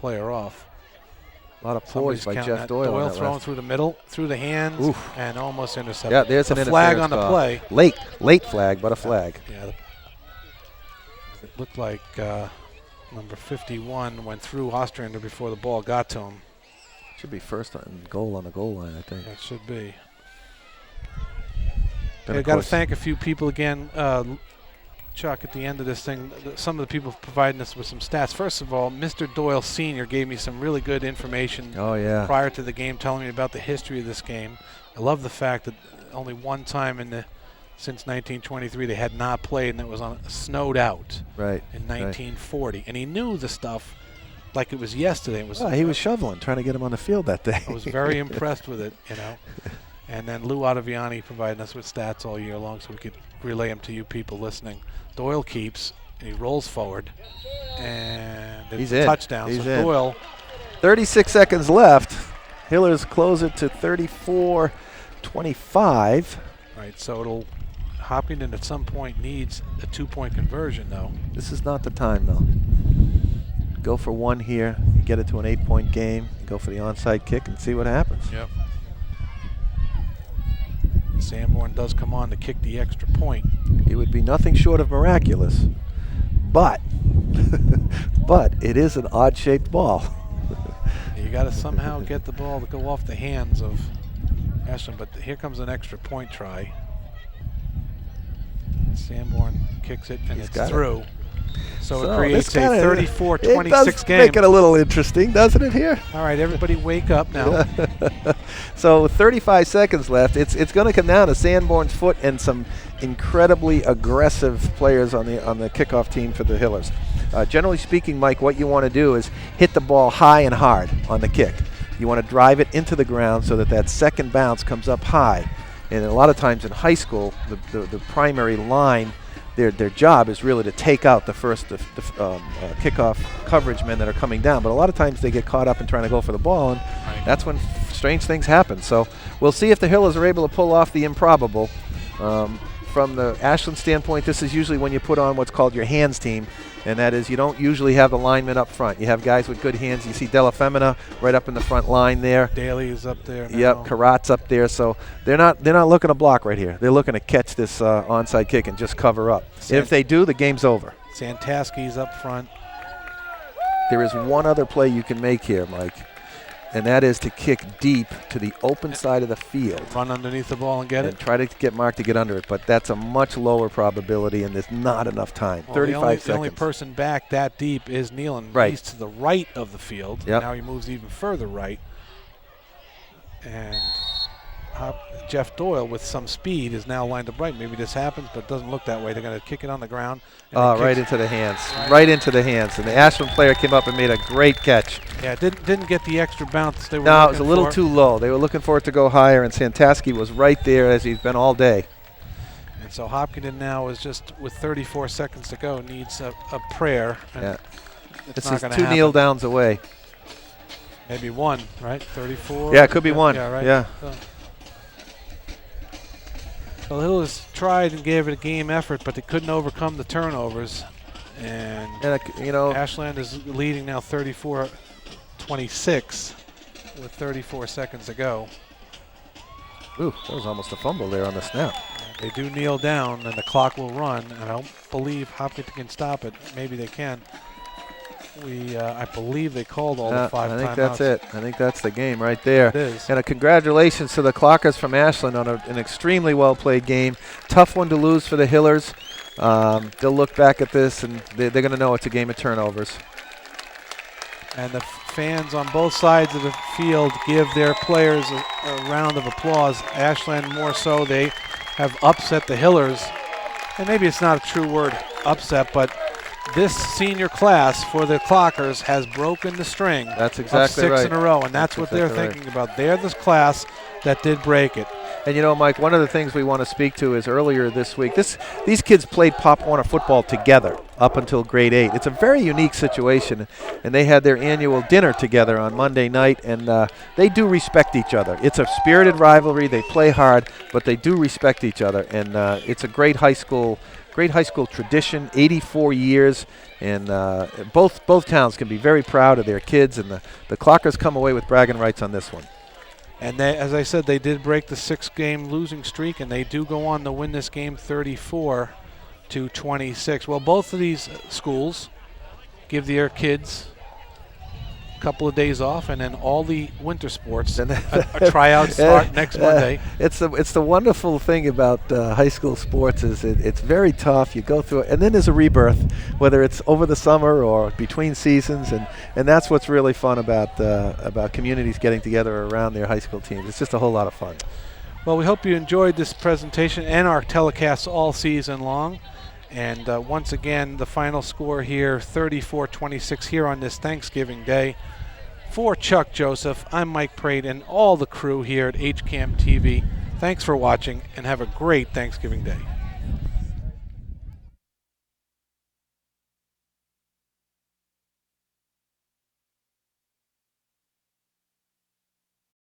player off. A lot of poise by Jeff Doyle. Doyle throwing through the middle, through the hands, and almost intercepted. Yeah, there's an flag on the call. play. Late flag, but a flag. Yeah, it looked like number 51 went through Ostrander before the ball got to him. Should be first on goal on the goal line, I think. It should be. I've got to thank a few people again, Chuck, at the end of this thing. Some of the people providing us with some stats. First of all, Mr. Doyle Sr. gave me some really good information prior to the game, telling me about the history of this game. I love the fact that only one time since 1923 they had not played, and it was snowed out in 1940. And he knew the stuff like it was yesterday. He was shoveling, trying to get him on the field that day. I was very impressed with it, you know. And then Lou Ottaviani providing us with stats all year long so we could relay them to you people listening. Doyle keeps, and he rolls forward, and it's a touchdown. He's in. Doyle. 36 seconds left. Hillers close it to 34-25. Right, so Hopkinton at some point needs a 2-point conversion, though. This is not the time, though. Go for one here, get it to an 8-point game, go for the onside kick and see what happens. Yep. Sanborn does come on to kick the extra point. It would be nothing short of miraculous, but it is an odd-shaped ball. You got to somehow get the ball to go off the hands of Ashland, but here comes an extra point try. Sanborn kicks it, and it's through. So it creates a 34-26 game. Make it a little interesting, doesn't it here? All right, everybody wake up now. So with 35 seconds left, it's going to come down to Sanborn's foot and some incredibly aggressive players on the kickoff team for the Hillers. Generally speaking, Mike, what you want to do is hit the ball high and hard on the kick. You want to drive it into the ground so that second bounce comes up high. And a lot of times in high school, the primary line, their job is really to take out the first kickoff coverage men that are coming down. But a lot of times they get caught up in trying to go for the ball, and that's when strange things happen. So we'll see if the Hillers are able to pull off the improbable. From the Ashland standpoint, this is usually when you put on what's called your hands team, and that is you don't usually have the linemen up front. You have guys with good hands. You see Della Femina right up in the front line there. Daly is up there now. Yep, Karat's up there. So they're not looking to block right here. They're looking to catch this onside kick and just cover up. And if they do, the game's over. Santaski's up front. There is one other play you can make here, Mike, and that is to kick deep to the open side of the field. Run underneath the ball and get it? Try to get Mark to get under it, but that's a much lower probability, and there's not enough time. Well, 35 seconds. The only person back that deep is Nealon. Right. He's to the right of the field. Yep. Now he moves even further right. And Jeff Doyle, with some speed, is now lined up right. Maybe this happens, but it doesn't look that way. They're going to kick it on the ground. Right into the hands. Right into the hands. And the Ashland player came up and made a great catch. Yeah, didn't get the extra bounce they were No, it was a looking little for. too low. They were looking for it to go higher, and Santaski was right there as he's been all day. And so Hopkinton now is just, with 34 seconds to go, needs a prayer. And this is 2 kneel downs away. Maybe 1, right? 34? Yeah, it could be 1. Yeah, right? Yeah. So the Hillers tried and gave it a game effort, but they couldn't overcome the turnovers. And Ashland is leading now 34-26 with 34 seconds to go. Ooh, that was almost a fumble there on the snap. They do kneel down, and the clock will run. And I don't believe Hopkinton can stop it. Maybe they can. I believe they called all the 5 timeouts. I think that's it. I think that's the game right there. It is. And a congratulations to the Clockers from Ashland on an extremely well-played game. Tough one to lose for the Hillers. They'll look back at this, and they're going to know it's a game of turnovers. And the fans on both sides of the field give their players a round of applause. Ashland more so. They have upset the Hillers. And maybe it's not a true word, upset, but this senior class for the Clockers has broken the string. That's exactly of 6 right. in a row, and that's what they're thinking about. They're this class that did break it. And Mike, one of the things we want to speak to is earlier this week, these kids played Pop Warner football together up until grade 8. It's a very unique situation, and they had their annual dinner together on Monday night, and they do respect each other. It's a spirited rivalry. They play hard, but they do respect each other, and it's a great high school great high school tradition, 84 years, and both towns can be very proud of their kids, and the Clockers come away with bragging rights on this one. And they, as I said, they did break the 6-game losing streak, and they do go on to win this game 34-26. Well, both of these schools give their kids a couple of days off, and then all the winter sports, a tryout start next Monday. It's the wonderful thing about high school sports is it's very tough. You go through it, and then there's a rebirth, whether it's over the summer or between seasons, and that's what's really fun about communities getting together around their high school teams. It's just a whole lot of fun. Well, we hope you enjoyed this presentation and our telecasts all season long. And once again, the final score here, 34-26 here on this Thanksgiving Day. For Chuck Joseph, I'm Mike Prade and all the crew here at HCAM TV. Thanks for watching and have a great Thanksgiving Day.